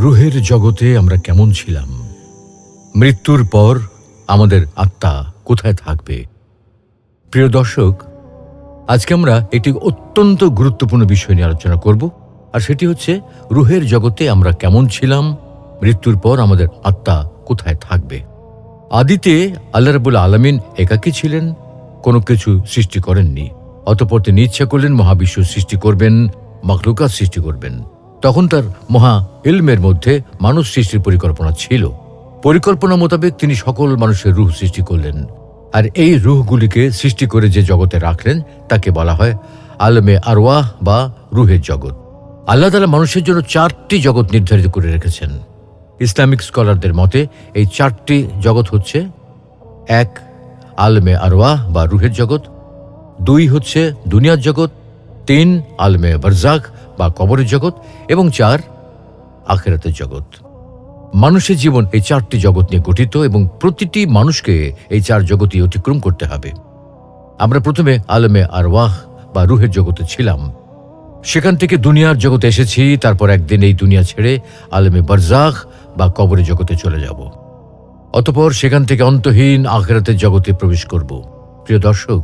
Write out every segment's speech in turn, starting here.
রুহের জগতে আমরা কেমন ছিলাম, মৃত্যুর পর আমাদের আত্মা কোথায় থাকবে। প্রিয় দর্শক, আজকে আমরা একটি অত্যন্ত গুরুত্বপূর্ণ বিষয় নিয়ে আলোচনা করব, আর সেটি হচ্ছে রুহের জগতে আমরা কেমন ছিলাম, মৃত্যুর পর আমাদের আত্মা কোথায় থাকবে। আদিতে আল্লাহ রাব্বুল আলামিন একাকী ছিলেন, কোনো কিছু সৃষ্টি করেননি। অতঃপর তিনি ইচ্ছা করলেন মহাবিশ্ব সৃষ্টি করবেন, মাখলুকাত সৃষ্টি করবেন। তখন তার মহা ইলমের মধ্যে মানুষ সৃষ্টির পরিকল্পনা ছিল। পরিকল্পনা মোতাবেক তিনি সকল মানুষের রূহ সৃষ্টি করলেন, আর এই রূহগুলিকে সৃষ্টি করে যে জগতে রাখলেন তাকে বলা হয় আলমে আরওয়াহ বা রুহের জগৎ। আল্লাহ তাআলা মানুষের জন্য 4টি জগৎ নির্ধারিত করে রেখেছেন। ইসলামিক স্কলারদের মতে এই 4টি জগৎ হচ্ছে: 1 আলমে আরওয়াহ বা রুহের জগৎ, 2 হচ্ছে দুনিয়ার জগৎ, 3 আলমে বারজাখ বা কবরের জগৎ, এবং 4 আখিরাতের জগৎ। মানুষের জীবন এই 4টি জগৎ নিয়ে গঠিত এবং প্রতিটি মানুষকে এই 4 জগৎই অতিক্রম করতে হবে। আমরা প্রথমে আলমে আরওয়াহ বা রুহের জগতে ছিলাম, সেখান থেকে দুনিয়ার জগতে এসেছি। তারপর একদিন এই দুনিয়া ছেড়ে আলমে বারজাখ বা কবরের জগতে চলে যাব। অতঃপর সেখান থেকে অন্তহীন আখিরাতের জগতে প্রবেশ করব। প্রিয় দর্শক,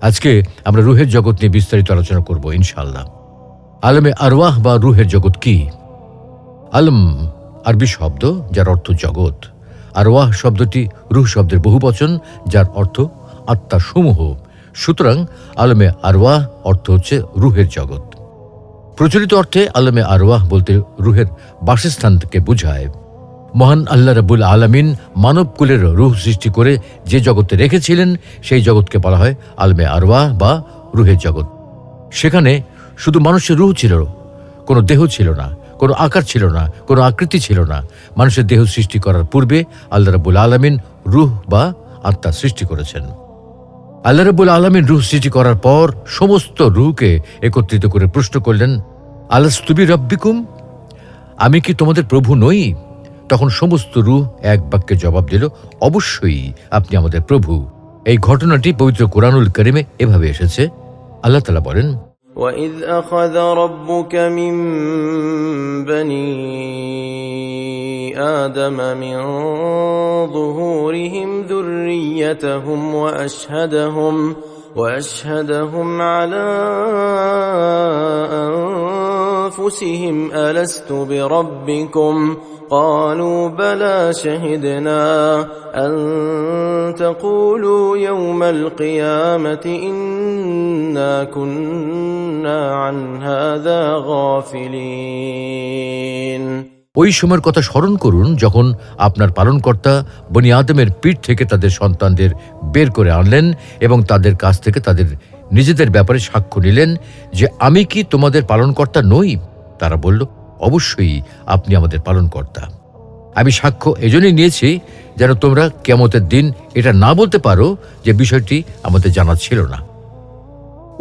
আজকে আমরা রুহের জগৎ নিয়ে বিস্তারিত আলোচনা করব ইনশাআল্লাহ। আলমে আরওয়াহ বা রুহের জগৎ কি? আলম আরবি শব্দ যার অর্থ জগৎ। আরওয়াহ শব্দটি রুহ শব্দের বহুবচন যার অর্থ আত্মা সমূহ। সুতরাং আলমে আরওয়াহ অর্থ হচ্ছে রুহের জগৎ। প্রচলিত অর্থে আলমে আরওয়াহ বলতে রুহের বাসস্থানকে বোঝায়। মহান আল্লাহ রাব্বুল আলামিন মানবকুলের রুহ সৃষ্টি করে যে জগতে রেখেছিলেন সেই জগৎকে বলা হয় আলমে আরওয়াহ বা রুহের জগৎ। সেখানে শুধু মানুষের রুহ ছিল, কোনো দেহ ছিল না, কোনো আকার ছিল না, কোনো আকৃতি ছিল না। মানুষের দেহ সৃষ্টি করার পূর্বে আল্লাহ রাব্বুল আলামিন রুহ বা আত্মা সৃষ্টি করেছেন। আল্লাহ রাব্বুল আলামিন রুহ সৃষ্টি করার পর সমস্ত রুহকে একত্রিত করে প্রশ্ন করলেন, আলাস্তু বিরাব্বিকুম, আমি কি তোমাদের প্রভু নই? তখন সমস্ত রুহ এক বাক্যে জবাব দিল, অবশ্যই আপনি আমাদের প্রভু। এই ঘটনাটি পবিত্র কোরআনুল কারীমে এভাবে এসেছে। আল্লাহ তাআলা বলেন, وَإِذْ أَخَذَ رَبُّكَ مِنْ بَنِي آدَمَ مِنْ ظُهُورِهِمْ ذُرِّيَّتَهُمْ وَأَشْهَدَهُمْ عَلَى أَنفُسِهِمْ أَلَسْتُ بِرَبِّكُمْ قالوا بلى شهدنا أن تقولوا يوم القيامة إنا كنا عن هذا غافلين। ওই সময়ের কথা স্মরণ করুন যখন আপনার পালনকর্তা বনি আদমের পিঠ থেকে তাদের সন্তানদের বের করে আনলেন এবং তাদের কাছ থেকে তাদের নিজেদের ব্যাপারে সাক্ষ্য নিলেন যে আমি কি তোমাদের পালনকর্তা নই? তারা বলল, অবশ্যই আপনি আমাদের পালনকর্তা। আমি সাক্ষ্য এজন্যই নিয়েছি যেন তোমরা কিয়ামতের দিন এটা না বলতে পারো যে বিষয়টি আমাদের জানা ছিল না।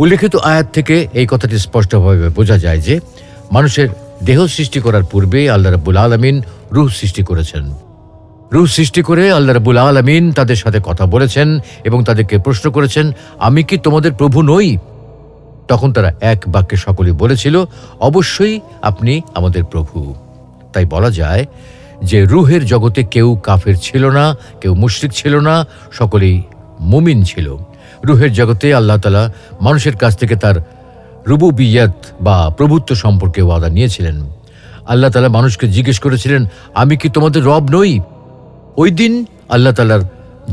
উল্লেখিত আয়াত থেকে এই কথাটি স্পষ্টভাবে বোঝা যায় যে মানুষের দেহ সৃষ্টি করার পূর্বে আল্লাহ রাব্বুল আলামিন রূহ সৃষ্টি করেছেন। রূহ সৃষ্টি করে আল্লাহ রাব্বুল আলামিন তাদের সাথে কথা বলেছেন এবং তাদেরকে প্রশ্ন করেছেন, আমি কি তোমাদের প্রভু নই? তখন তারা এক বাক্যে সকলেই বলেছিল, অবশ্যই আপনি আমাদের প্রভু। তাই বলা যায় যে রুহের জগতে কেউ কাফের ছিল না, কেউ মুশরিক ছিল না, সকলেই মুমিন ছিল। রুহের জগতে আল্লাহ তাআলা মানুষের কাছ থেকে তার রুবুবিয়্যাত বা প্রভুত্ব সম্পর্কে ওয়াদা নিয়েছিলেন। আল্লাহ তাআলা মানুষকে জিজ্ঞেস করেছিলেন, আমি কি তোমাদের রব নই? ওই দিন আল্লাহ তাআলার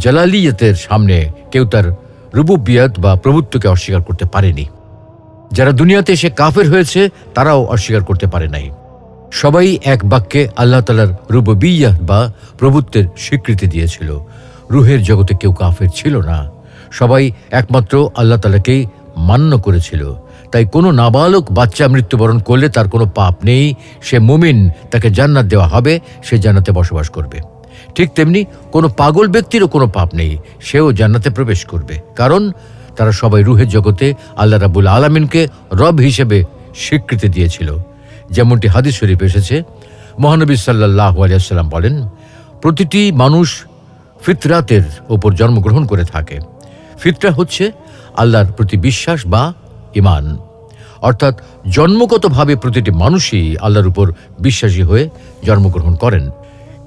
জালালিয়তের সামনে কেউ তার রুবুবিয়্যাত বা প্রভুত্বকে অস্বীকার করতে পারেনি। যারা দুনিয়াতে এসে কাফের হয়েছে তারাও অস্বীকার করতে পারে নাই। সবাই এক বাক্যে আল্লাহ তাআলার রুবুবিয়্যাহ বা প্রভুত্বের স্বীকৃতি দিয়েছিল। রুহের জগতে কেউ কাফের ছিল না, সবাই একমাত্র আল্লাহ তাআলাকেই মান্য করেছিল। তাই কোনো নাবালক বাচ্চা মৃত্যুবরণ করলে তার কোনো পাপ নেই, সে মুমিন, তাকে জান্নাত দেওয়া হবে, সে জান্নাতে বসবাস করবে। ঠিক তেমনি কোনো পাগল ব্যক্তিরও কোনো পাপ নেই, সেও জান্নাতে প্রবেশ করবে, কারণ তারা সবাই রুহের জগতে আল্লাহ রাব্বুল আলামিনকে রব হিসেবে স্বীকৃতি দিয়েছিল। যেমনটি হাদিস শরীফ এসেছে, মহানবী সাল্লাল্লাহু আলাইহি ওয়াসাল্লাম বলেন, প্রতিটি মানুষ ফিতরাতের উপর জন্মগ্রহণ করে থাকে। ফিতরা হচ্ছে আল্লাহর প্রতি বিশ্বাস বা ঈমান, অর্থাৎ জন্মগতভাবে প্রতিটি মানুষই আল্লাহর উপর বিশ্বাসী হয়ে জন্মগ্রহণ করেন,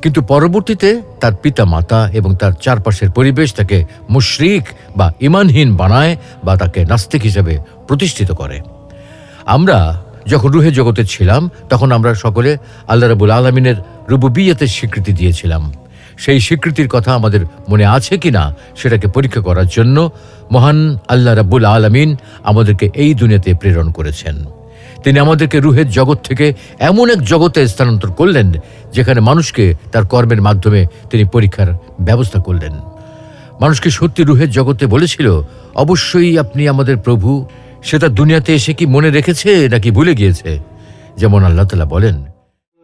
কিন্তু পরবর্তীতে তার পিতা মাতা এবং তার চারপাশের পরিবেশ তাকে মুশরিক বা ঈমানহীন বানায় বা তাকে নাস্তিক হিসেবে প্রতিষ্ঠিত করে। আমরা যখন রুহের জগতে ছিলাম তখন আমরা সকলে আল্লাহ রাব্বুল আলামিনের রুবুবিয়তের স্বীকৃতি দিয়েছিলাম। সেই স্বীকৃতির কথা আমাদের মনে আছে কিনা সেটাকে পরীক্ষা করার জন্য মহান আল্লাহ রাব্বুল আলামিন আমাদেরকে এই দুনিয়াতে প্রেরণ করেছেন। তিনি আমাদেরকে রুহের জগৎ থেকে এমন এক জগতে স্থানান্তর করলেন যেখানে মানুষকে তার কর্মের মাধ্যমে তিনি পরীক্ষার ব্যবস্থা করলেন। মানুষকে সত্যি রুহের জগতে বলেছিল, অবশ্যই আপনি আমাদের প্রভু। সেটা দুনিয়াতে এসে কি মনে রেখেছে নাকি ভুলে গিয়েছে? যেমন আল্লাহ তাআলা বলেন,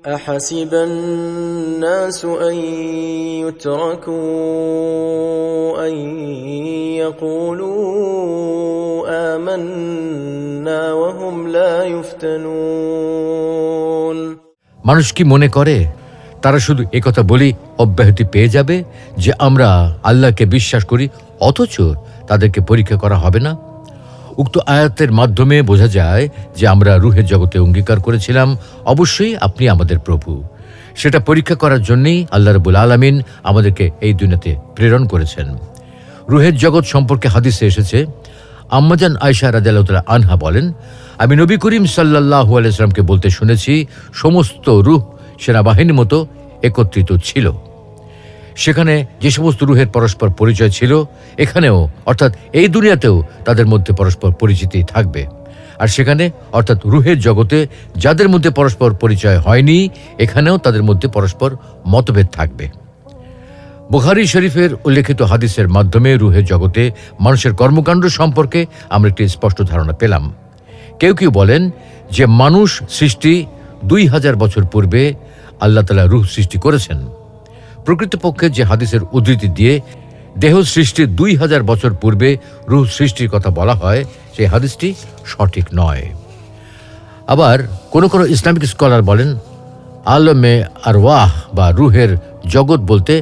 أحسب الناس أن يتركوا أن يقولوا آمنا وهم لا يفتنون। মানুষ কি মনে করে তারা শুধু একথা বলি অব্যাহতি পেয়ে যাবে যে আমরা আল্লাহকে বিশ্বাস করি, অথচ তাদেরকে পরীক্ষা করা হবে না? উক্ত আয়াতের মাধ্যমে বোঝা যায় যে আমরা রুহের জগতে অঙ্গীকার করেছিলাম, অবশ্যই আপনি আমাদের প্রভু। সেটা পরীক্ষা করার জন্যই আল্লাহ রাব্বুল আলামিন আমাদেরকে এই দুনিয়াতে প্রেরণ করেছেন। রুহের জগৎ সম্পর্কে হাদিসে এসেছে, আম্মাজান আয়েশা রাদিয়াল্লাহু তাআলা আনহা বলেন, আমি নবী করিম সাল্লাল্লাহু আলাইহি ওয়াসাল্লামকে বলতে শুনেছি, সমস্ত রূহ সেনাবাহিনীর মতো একত্রিত ছিল। সেখানে যে সমস্ত রুহের পরস্পর পরিচয় ছিল, এখানেও অর্থাৎ এই দুনিয়াতেও তাদের মধ্যে পরস্পর পরিচিতি থাকবে। আর সেখানে অর্থাৎ রুহের জগতে যাদের মধ্যে পরস্পর পরিচয় হয়নি, এখানেও তাদের মধ্যে পরস্পর মতভেদ থাকবে। বুখারী শরীফের উল্লেখিত হাদিসের মাধ্যমে রুহের জগতে মানুষের কর্মকাণ্ড সম্পর্কে আমরা একটি স্পষ্ট ধারণা পেলাম। কেউ কেউ বলেন যে মানুষ সৃষ্টি 2000 বছর পূর্বে আল্লাহ তাআলা রুহ সৃষ্টি করেছেন। প্রকৃতপক্ষে যে হাদিসের উদ্ধৃতি দিয়ে দেহ সৃষ্টির 2000 বছর পূর্বে রুহ সৃষ্টির কথা বলা হয়, সেই হাদিসটি সঠিক নয়। আবার কোনো কোনো ইসলামিক স্কলার বলেন, আলমে আরওয়াহ বা রুহের জগৎ বলতে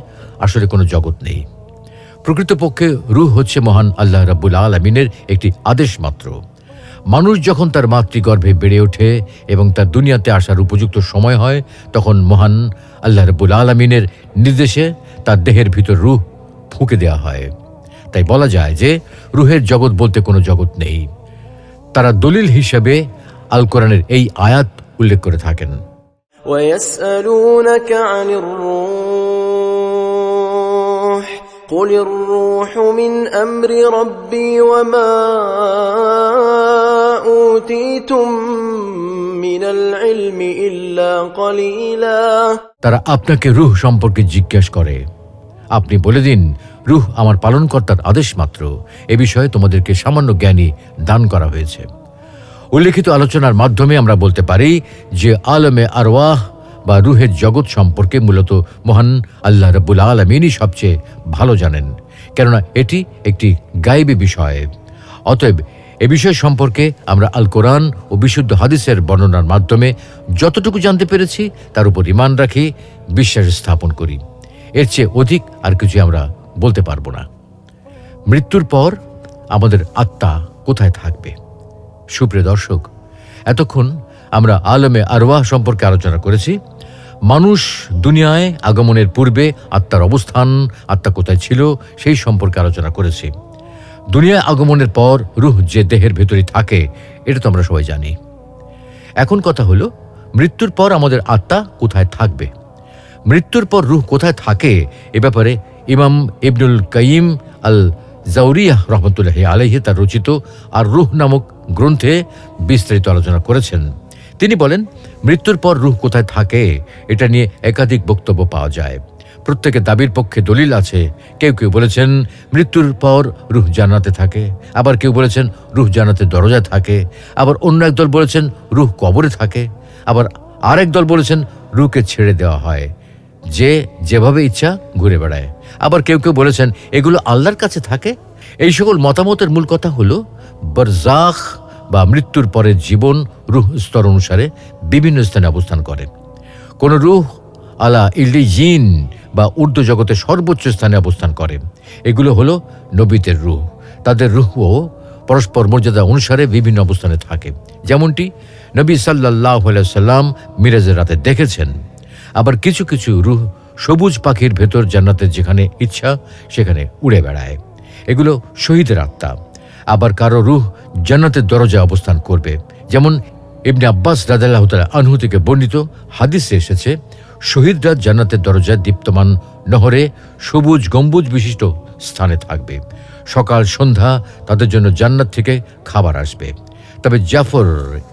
আসলে কোনো জগৎ নেই। প্রকৃতপক্ষে রুহ হচ্ছে মহান আল্লাহ রাব্বুল আলামিনের একটি আদেশ মাত্র। মানুষ যখন তার মাতৃগর্ভে বেড়ে ওঠে এবং তার দুনিয়াতে আসার উপযুক্ত সময় হয়, তখন মহান আল্লাহ রাব্বুল আলামিনের নির্দেশে তার দেহের ভিতর রুহ ফুঁকে দেওয়া হয়। তাই বলা যায় যে রুহের জগৎ বলতে কোনো জগৎ নেই। তারা দলিল হিসেবে আল কোরআনের এই আয়াত উল্লেখ করে থাকেন। ويسألونك عن الروح قل الروح من أمر ربي وما أوتيتم من العلم إلا قليلا। তারা আপনাকে রূহ সম্পর্কে জিজ্ঞাসা করে, আপনি বলে দিন, রূহ আমার পালনকর্তার আদেশ মাত্র। এ বিষয়ে তোমাদেরকে সামান্য জ্ঞানী দান করা হয়েছে। উল্লেখিত আলোচনার মাধ্যমে আমরা বলতে পারি যে আলমে আরওয়াহ বা রুহের জগৎ সম্পর্কে মূলত মহান আল্লাহ রাব্বুল আলামিনই সবচেয়ে ভালো জানেন, কেননা এটি একটি গায়েবী বিষয়। অতএব এ বিষয় সম্পর্কে আমরা আল কোরআন ও বিশুদ্ধ হাদিসের বর্ণনার মাধ্যমে যতটুকু জানতে পেরেছি তার উপর ঈমান রাখি, বিশ্বাস স্থাপন করি। এর চেয়ে অধিক আর কিছু আমরা বলতে পারবো না। মৃত্যুর পর আমাদের আত্মা কোথায় থাকবে? সুপ্রিয় দর্শক, এতক্ষণ আমরা আলমে আরওয়াহ সম্পর্কে আলোচনা করেছি। মানুষ দুনিয়ায় আগমনের পূর্বে আত্মার অবস্থান, আত্মা কোথায় ছিল সেই সম্পর্কে আলোচনা করেছি। দুনিয়ায় আগমনের পর রূহ যে দেহের ভেতরে থাকে এটা তো আমরা সবাই জানি। এখন কথা হলো, মৃত্যুর পর আমাদের আত্মা কোথায় থাকবে? মৃত্যুর পর রূহ কোথায় থাকে এ ব্যাপারে ইমাম ইবনুল কাইয়িম আল জাওরিয়াহ রহমতুল্লাহি আলাইহি তার রচিত আর রূহ নামক গ্রন্থে বিস্তারিত আলোচনা করেছেন। তিনি বলেন, মৃত্যুর পর রূহ কোথায় থাকে এটা নিয়ে একাধিক বক্তব্য পাওয়া যায়। প্রত্যেকের দাবির পক্ষে দলিল আছে। কেউ কেউ বলেছেন মৃত্যুর পর রূহ জান্নাতে থাকে, আবার কেউ বলেছেন রূহ জান্নাতের দরজায় থাকে, আবার অন্য একদল বলেছেন রূহ কবরে থাকে, আবার আরেক দল বলেছেন রূহকে ছেড়ে দেওয়া হয়, যে যেভাবে ইচ্ছা ঘুরে বেড়ায়। আবার কেউ কেউ বলেছেন এগুলো আল্লাহর কাছে থাকে। এই সকল মতামতের মূল কথা হলো, বারজাখ বা মৃত্যুর পরের জীবন রূহ স্তর অনুসারে বিভিন্ন স্থানে অবস্থান করে। কোন রূহ আলা ইল্লিয়িন বা ঊর্ধ্ব জগতের সর্বোচ্চ স্থানে অবস্থান করে। এগুলো হলো নবীদের রূহ। তাদের রূহও পরস্পর মর্যাদা অনুসারে বিভিন্ন অবস্থানে থাকে, যেমনটি নবী সাল্লাল্লাহু আলাইহি সাল্লাম মিরাজের রাতে দেখেছেন। আবার কিছু কিছু রূহ সবুজ পাখির ভেতর জান্নাতের যেখানে ইচ্ছা সেখানে উড়ে বেড়ায়, এগুলো শহীদের আত্মা। আবার কারো রূহ জান্নাতের দরজায় অবস্থান করবে, যেমন ইবনে আব্বাস রাদিয়াল্লাহু তাআলা আনহু থেকে বর্ণিত হাদিসে এসেছে, শহীদরা জান্নাতের দরজায় দীপ্তমান নহরে সবুজ গম্বুজ বিশিষ্ট স্থানে থাকবে। সকাল সন্ধ্যা তাদের জন্য জান্নাত থেকে খাবার আসবে। তবে জাফর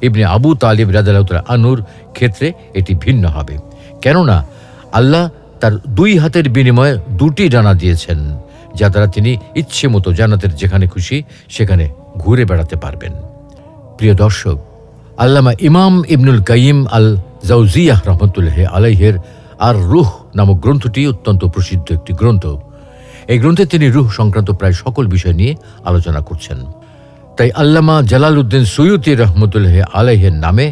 ইবনে আবু তালিব রাদিয়াল্লাহু তাআলা আনহুর ক্ষেত্রে এটি ভিন্ন হবে, কেননা আল্লাহ তার 2 হাতের বিনিময়ে 2টি ডানা দিয়েছেন, যা দ্বারা তিনি ইচ্ছে মতো জান্নাতের যেখানে খুশি সেখানে ঘুরে বেড়াতে পারবেন। প্রিয় দর্শক, আল্লামা ইমাম ইবনুল কাইয়িম আল জাওজিয়াহ রাহমাতুল্লাহ আলাইহির আর রূহ নামক গ্রন্থটি অত্যন্ত প্রসিদ্ধ একটি গ্রন্থ। এই গ্রন্থে তিনি রূহ সংক্রান্ত প্রায় সকল বিষয় নিয়ে আলোচনা করছেন। তাই আল্লামা জালালউদ্দিন সুয়ুতী রাহমাতুল্লাহ আলাইহির নামে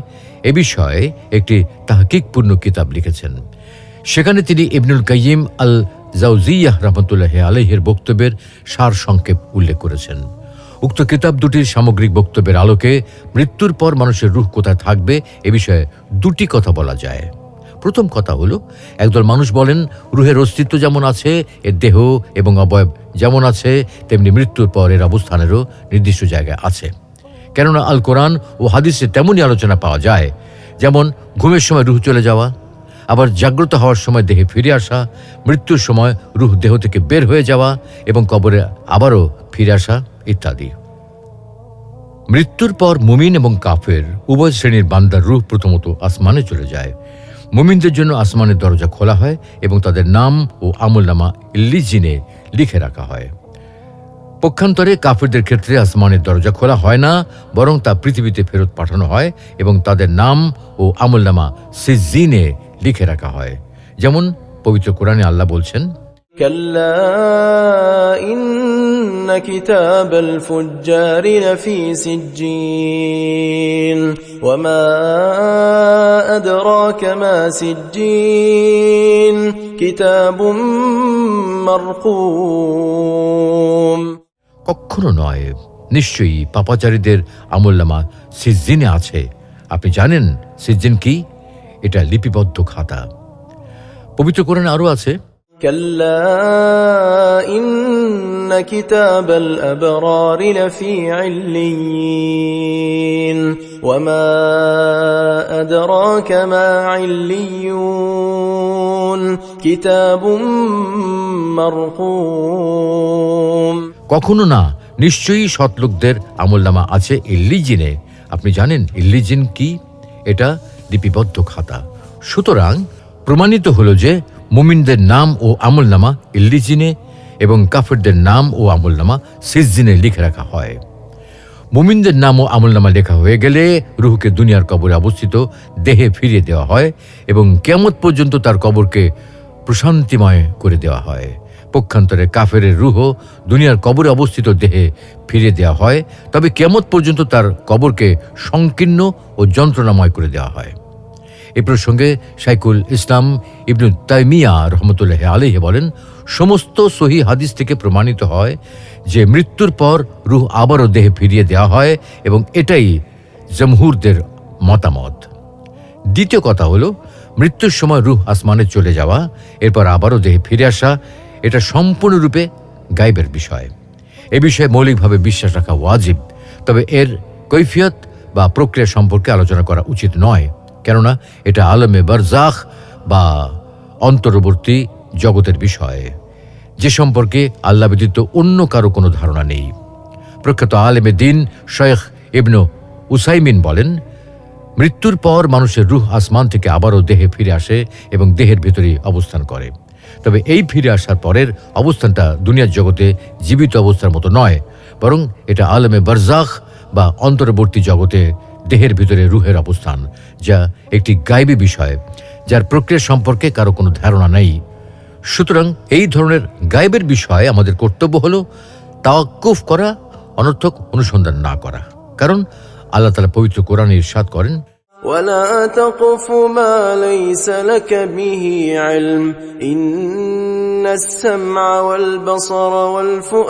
এ বিষয়ে একটি তাহকিকপূর্ণ কিতাব লিখেছেন। সেখানে তিনি ইবনুল কাইয়িম আল জাওজিয়াহ রাহমাতুল্লাহ আলাইহির বক্তব্যের সার সংক্ষেপ উল্লেখ করেছেন। উক্ত কিতাব দুটির সামগ্রিক বক্তব্যের আলোকে মৃত্যুর পর মানুষের রূহ কোথায় থাকবে এ বিষয়ে 2টি কথা বলা যায়। প্রথম কথা হলো, একদল মানুষ বলেন রূহের অস্তিত্ব যেমন আছে, এর দেহ এবং অবয়ব যেমন আছে, তেমনি মৃত্যুর পর এর অবস্থানেরও নির্দিষ্ট জায়গায় আছে। কেননা আল কোরআন ও হাদিসে তেমনই আলোচনা পাওয়া যায়, যেমন ঘুমের সময় রূহ চলে যাওয়া, আবার জাগ্রত হওয়ার সময় দেহে ফিরে আসা, মৃত্যুর সময় রূহ দেহ থেকে বের হয়ে যাওয়া এবং কবরে আবারও ফিরে আসা ইত্যাদি। মৃত্যুর পর মুমিন এবং কাফের উভয় শ্রেণীর বান্দার রূহ প্রথমত আসমানে চলে যায়। মুমিনদের জন্য আসমানের দরজা খোলা হয় এবং তাদের নাম ও আমলনামা ইল্লিজিনে লিখে রাখা হয়। পক্ষান্তরে কাফেরদের ক্ষেত্রে আসমানের দরজা খোলা হয় না, বরং তা পৃথিবীতে ফেরত পাঠানো হয় এবং তাদের নাম ও আমলনামা সিজ্জিনে লিখে রাখা হয়। যেমন পবিত্র কোরআনে আল্লাহ বলছেন, كلا إن كتاب الفجار لفي سجين وما أدراك ما سجين كتاب مرقوم। কখনো নয়, নিশ্চয়ই পাপাচারীদের আমলনামা সিজ্জিনে আছে। আপনি জানেন সিজ্জিন কি? এটা লিপিবদ্ধ খাতা। পবিত্র কোরআনে আরো আছে, كلا إن كتاب الأبرار لفي عليين وما أدراك ما عليون كتاب مرقوم। কখনো না, নিশ্চয়ই সৎলোকদের আমলনামা আছে ইল্লিজিনে। আপনি জানেন ইল্লিজিন কি? এটা লিপিবদ্ধ খাতা। সুতরাং প্রমাণিত হলো যে মুমিনদের নাম ও আমলনামা ইল্লিজিনে এবং কাফেরদের নাম ও আমলনামা সিজ্জিনে লিখে রাখা হয়। মুমিনদের নাম ও আমলনামা লেখা হয়ে গেলে রূহকে দুনিয়ার কবরে অবস্থিত দেহে ফিরিয়ে দেওয়া হয় এবং কিয়ামত পর্যন্ত তার কবরকে প্রশান্তিময় করে দেওয়া হয়। পক্ষান্তরে কাফেরের রূহ দুনিয়ার কবরে অবস্থিত দেহে ফিরিয়ে দেওয়া হয়, তবে কিয়ামত পর্যন্ত তার কবরকে সংকীর্ণ ও যন্ত্রণাময় করে দেওয়া হয়। এ প্রসঙ্গে শাইখুল ইসলাম ইবনু তাইমিয়া রহমতুল্লাহ আলাইহি বলেন, সমস্ত সহিহ হাদিস থেকে প্রমাণিত হয় যে মৃত্যুর পর রূহ আবারও দেহে ফিরিয়ে দেওয়া হয় এবং এটাই জমহুরদের মতামত। দ্বিতীয় কথা হলো, মৃত্যুর সময় রূহ আসমানে চলে যাওয়া, এরপর আবারও দেহে ফিরে আসা, এটা সম্পূর্ণরূপে গায়বের বিষয়। এ বিষয়ে মৌলিকভাবে বিশ্বাস রাখা ওয়াজিব, তবে এর কৈফিয়ত বা প্রক্রিয়া সম্পর্কে আলোচনা করা উচিত নয়, কেননা এটা আলমে বারজাখ বা অন্তর্বর্তী জগতের বিষয়, যে সম্পর্কে আল্লাহ ব্যতীত অন্য কারো কোনো ধারণা নেই। প্রখ্যাত আলেমে দ্বীন শেখ ইবনু উসাইমিন বলেন, মৃত্যুর পর মানুষের রূহ আসমান থেকে আবারও দেহে ফিরে আসে এবং দেহের ভেতরেই অবস্থান করে। তবে এই ফিরে আসার পরের অবস্থানটা দুনিয়ার জগতে জীবিত অবস্থার মতো নয়, বরং এটা আলমে বারজাখ বা অন্তর্বর্তী জগতে দেহের ভিতরে রূহের অবস্থান, যা একটি গায়বী বিষয়, যার প্রক্রিয়া সম্পর্কে কারো কোনো ধারণা নেই। সুতরাং এই ধরনের গায়বের বিষয়ে আমাদের কর্তব্য হলো তাওয়াক্কুফ করা, অনর্থক অনুসন্ধান না করা। কারণ আল্লাহ তাআলা পবিত্র কোরআনে ইরশাদ করেন, ولا تقف ما ليس لك به علم إن السمع والبصر والفؤاد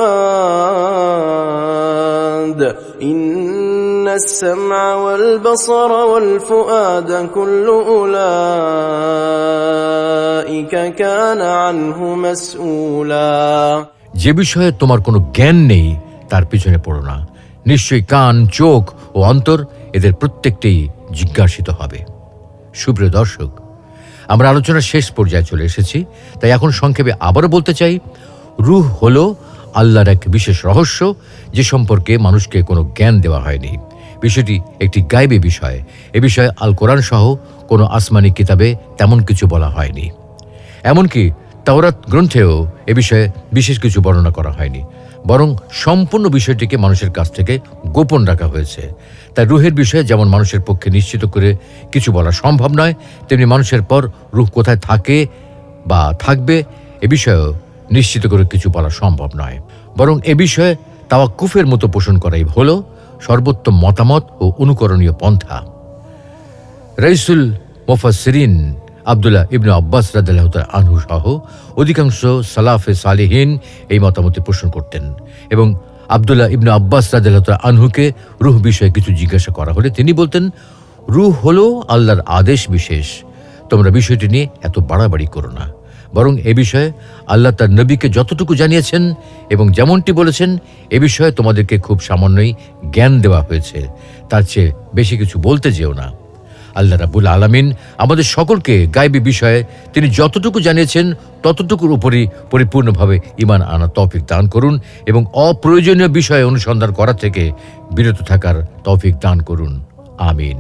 إن السمع والبصر والفؤاد كل أولئك كان عنه مسؤولا। যে বিষয়ে তোমার কোনো জ্ঞান নেই তার পিছনে পড়ো না। নিশ্চয়ই কান, চোখ ও অন্তর এদের প্রত্যেকটাই জিজ্ঞাসিত হবে। সুপ্রিয় দর্শক, আমরা আলোচনার শেষ পর্যায়ে চলে এসেছি, তাই এখন সংক্ষেপে আবারও বলতে চাই, রূহ হলো আল্লাহর এক বিশেষ রহস্য, যে সম্পর্কে মানুষকে কোনো জ্ঞান দেওয়া হয়নি। বিষয়টি একটি গায়বী বিষয়। এ বিষয়ে আল কোরআন সহ কোনো আসমানি কিতাবে তেমন কিছু বলা হয়নি। এমনকি তাওরাত গ্রন্থেও এ বিষয়ে বিশেষ কিছু বর্ণনা করা হয়নি, বরং সম্পূর্ণ বিষয়টিকে মানুষের কাছ থেকে গোপন রাখা হয়েছে। তাই রূহের বিষয়ে যেমন মানুষের পক্ষে নিশ্চিত করে কিছু বলা সম্ভব নয়, তেমনি মানুষের পর রূহ কোথায় থাকে বা থাকবে এ বিষয়েও নিশ্চিত করে কিছু বলা সম্ভব নয়। বরং এ বিষয়ে তাওয়াক্কুফের মতো পোষণ করাই হলো সর্বোত্তম মতামত ও অনুকরণীয় পন্থা। রাইসুল মুফাসসিরিন আব্দুল্লাহ ইবনে আব্বাস রাদিয়াল্লাহু তাআলা আনহু সহ অধিকাংশ সালাফে সালেহিন এই মতামতে পোষণ করতেন। এবং আব্দুল্লাহ ইবনে আব্বাস রাদিয়াল্লাহু তাআলা আনহুকে রূহ বিষয়ে কিছু জিজ্ঞাসা করা হলে তিনি বলতেন, রূহ হলো আল্লাহর আদেশ বিশেষ, তোমরা বিষয়টি নিয়ে এত বাড়াবাড়ি করো না। বরং এ বিষয়ে আল্লাহ তার নবীকে যতটুকু জানিয়েছেন এবং যেমনটি বলেছেন, এ বিষয়ে তোমাদেরকে খুব সামান্যই জ্ঞান দেওয়া হয়েছে, তার চেয়ে বেশি কিছু বলতে যেও না। আল্লাহ রাব্বুল আলামিন আমাদের সকলকে গায়বী বিষয়ে তিনি যতটুকু জানিয়েছেন ততটুকুর উপরই পরিপূর্ণভাবে ঈমান আনার তৌফিক দান করুন এবং অপ্রয়োজনীয় বিষয়ে অনুসন্ধান করা থেকে বিরত থাকার তৌফিক দান করুন। আমিন।